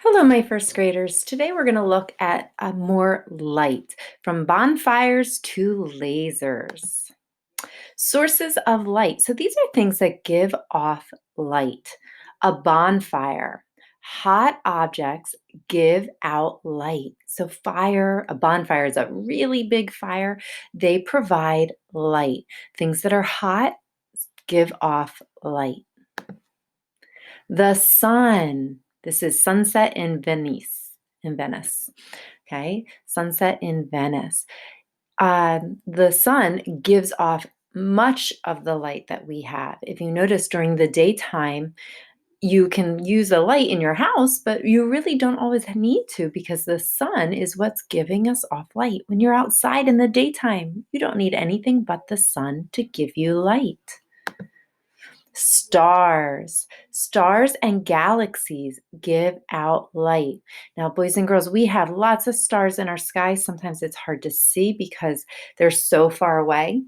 Hello, my first graders. Today we're going to look at more light, from bonfires to lasers. Sources of light. So these are things that give off light. A bonfire. Hot objects give out light. So a bonfire is a really big fire. They provide light. Things that are hot give off light. The sun. This is sunset in Venice. Okay, sunset in Venice. The sun gives off much of the light that we have. If you notice during the daytime, you can use a light in your house, but you really don't always need to because the sun is what's giving us off light. When you're outside in the daytime, you don't need anything but the sun to give you light. Stars and galaxies give out light. Now, boys and girls, we have lots of stars in our sky. Sometimes it's hard to see because they're so far away.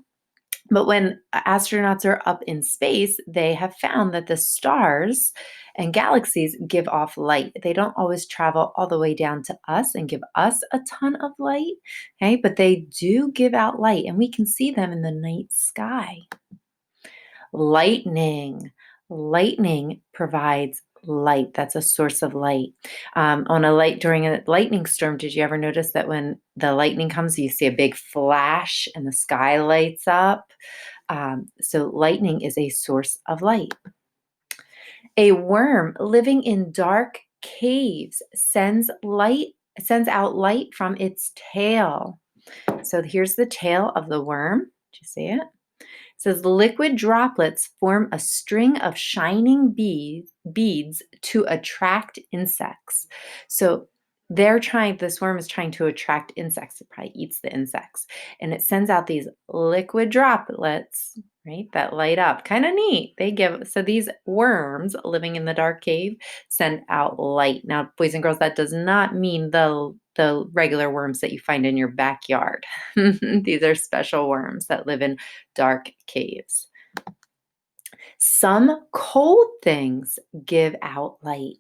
But when astronauts are up in space, they have found that the stars and galaxies give off light. They don't always travel all the way down to us and give us a ton of light, okay? But they do give out light, and we can see them in the night sky. Lightning. Lightning provides light. That's a source of light. During a lightning storm, did you ever notice that when the lightning comes, you see a big flash and the sky lights up? So lightning is a source of light. A worm living in dark caves sends out light from its tail. So here's the tail of the worm. Did you see it? It says liquid droplets form a string of shining beads to attract insects. So this worm is trying to attract insects. It probably eats the insects. And it sends out these liquid droplets, right, that light up. Kind of neat. So these worms living in the dark cave send out light. Now, boys and girls, that does not mean the regular worms that you find in your backyard. These are special worms that live in dark caves. Some cold things give out light.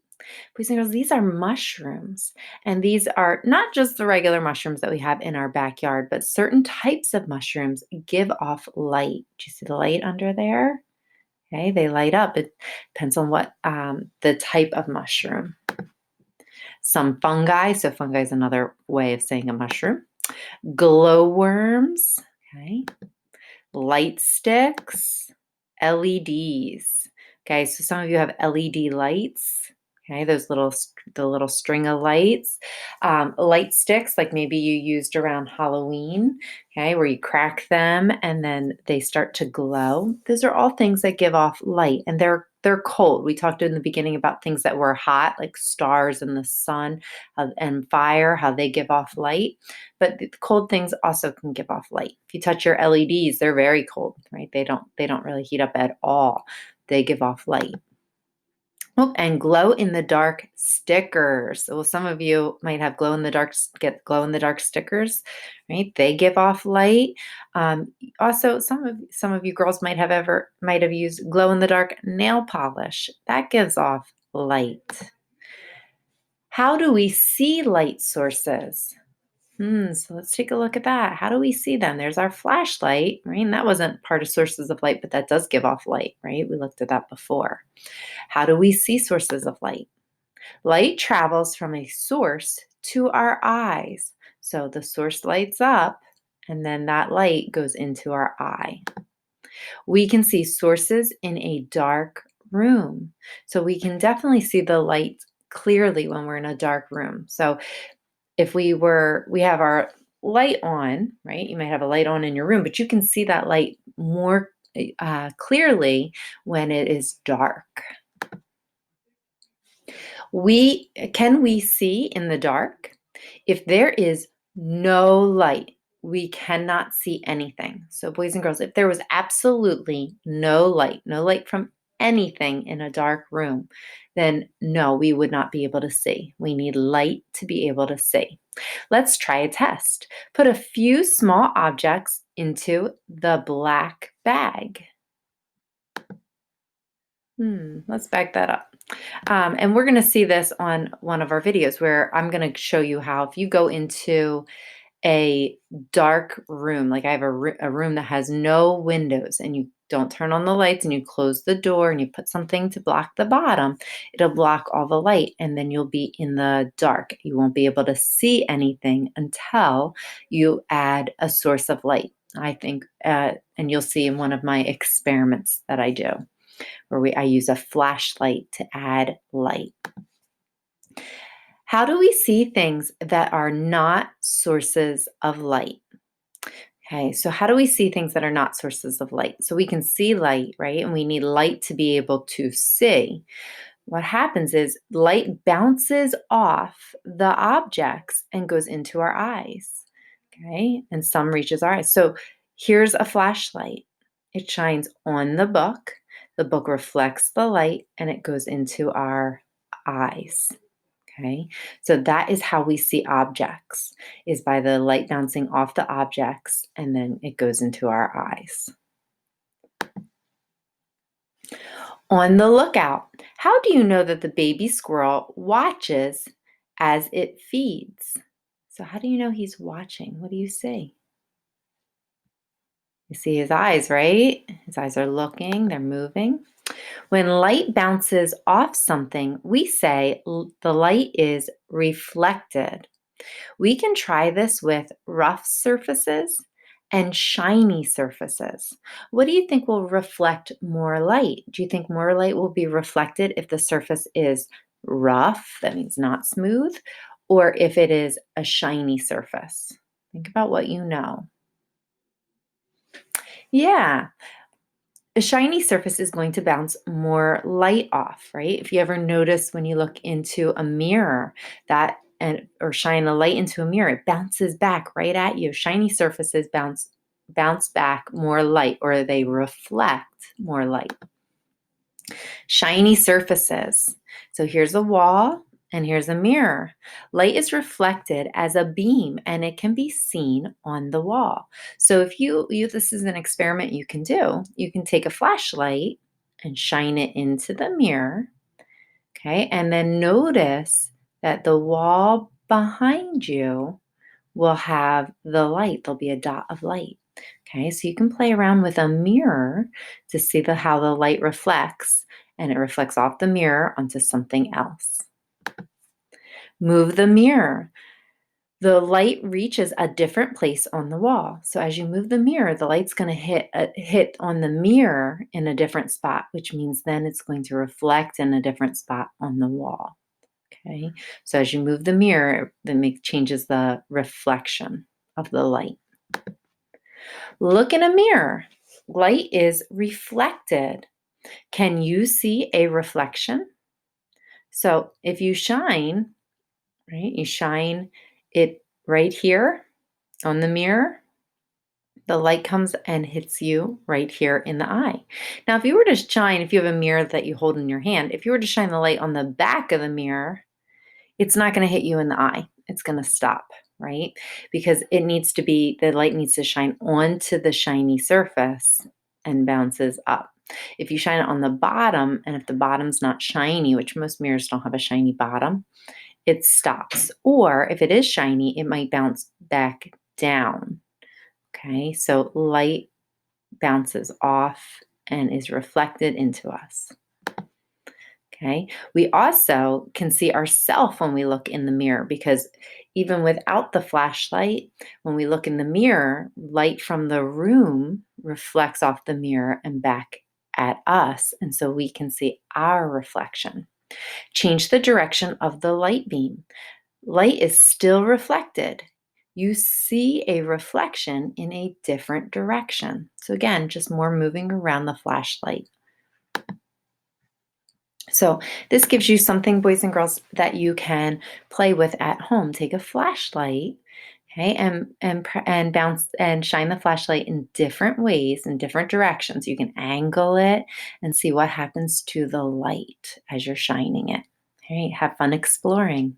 Boys and girls, these are mushrooms. And these are not just the regular mushrooms that we have in our backyard, but certain types of mushrooms give off light. Do you see the light under there? Okay, they light up. It depends on what the type of mushroom. Some fungi. So fungi is another way of saying a mushroom. Glowworms. Okay. Light sticks, LEDs. Okay, so some of you have LED lights. Okay, the little string of lights. Light sticks, like maybe you used around Halloween, okay, where you crack them and then they start to glow. Those are all things that give off light, and they're cold. We talked in the beginning about things that were hot, like stars and the sun and fire, how they give off light. But the cold things also can give off light. If you touch your LEDs, they're very cold, right? They don't really heat up at all. They give off light. Oh, and glow in the dark stickers. Well, some of you might have glow in the dark stickers, right? They give off light. Also, some of you girls might have used glow in the dark nail polish. That gives off light. How do we see light sources? So let's take a look at that. How do we see them? There's our flashlight, right? And that wasn't part of sources of light, but that does give off light, right? We looked at that before. How do we see sources of light? Light travels from a source to our eyes. So the source lights up, and then that light goes into our eye. We can see sources in a dark room. So we can definitely see the light clearly when we're in a dark room. So if we have our light on, right? You might have a light on in your room, but you can see that light more clearly when it is dark. Can we see in the dark? If there is no light, we cannot see anything. So boys and girls, if there was absolutely no light from anything in a dark room, then no, we would not be able to see. We need light to be able to see. Let's try a test. Put a few small objects into the black bag. Let's back that up. And we're going to see this on one of our videos where I'm going to show you how if you go into a dark room, like I have a room that has no windows, and you don't turn on the lights and you close the door and you put something to block the bottom, it'll block all the light and then you'll be in the dark. You won't be able to see anything until you add a source of light. I think, and you'll see in one of my experiments that I do, where I use a flashlight to add light. How do we see things that are not sources of light? Okay, so how do we see things that are not sources of light? So we can see light, right? And we need light to be able to see. What happens is light bounces off the objects and goes into our eyes. Okay, and some reaches our eyes. So here's a flashlight. It shines on the book. The book reflects the light and it goes into our eyes. Okay, so that is how we see objects, is by the light bouncing off the objects and then it goes into our eyes. On the lookout. How do you know that the baby squirrel watches as it feeds? So how do you know he's watching? What do you see? You see his eyes, right? His eyes are looking, they're moving. When light bounces off something, we say the light is reflected. We can try this with rough surfaces and shiny surfaces. What do you think will reflect more light? Do you think more light will be reflected if the surface is rough, that means not smooth, or if it is a shiny surface? Think about what you know. Yeah, a shiny surface is going to bounce more light off, right? If you ever notice when you look into a mirror or shine a light into a mirror, it bounces back right at you. Shiny surfaces bounce back more light, or they reflect more light. Shiny surfaces. So here's a wall and here's a mirror. Light is reflected as a beam and it can be seen on the wall. So if this is an experiment you can do. You can take a flashlight and shine it into the mirror, okay? And then notice that the wall behind you will have the light. There'll be a dot of light. Okay, so you can play around with a mirror to see how the light reflects, and it reflects off the mirror onto something else. Move the mirror. The light reaches a different place on the wall. So as you move the mirror, the light's going to hit on the mirror in a different spot, which means then it's going to reflect in a different spot on the wall. Okay, so as you move the mirror, it changes the reflection of the light. Look in a mirror. Light is reflected. Can you see a reflection? So if you shine, right, you shine it right here on the mirror, the light comes and hits you right here in the eye. Now, if you have a mirror that you hold in your hand, if you were to shine the light on the back of the mirror, it's not going to hit you in the eye. It's going to stop, right? Because the light needs to shine onto the shiny surface and bounces up. If you shine it on the bottom, and if the bottom's not shiny, which most mirrors don't have a shiny bottom, it stops. Or if it is shiny, it might bounce back down. Okay, so light bounces off and is reflected into us. Okay, we also can see ourselves when we look in the mirror, because even without the flashlight, when we look in the mirror, light from the room reflects off the mirror and back at us, and so we can see our reflection. Change the direction of the light beam. Light is still reflected. You see a reflection in a different direction. So again, just more moving around the flashlight. So this gives you something, boys and girls, that you can play with at home. Take a flashlight, okay, and bounce and shine the flashlight in different ways, in different directions. You can angle it and see what happens to the light as you're shining it. All right, have fun exploring.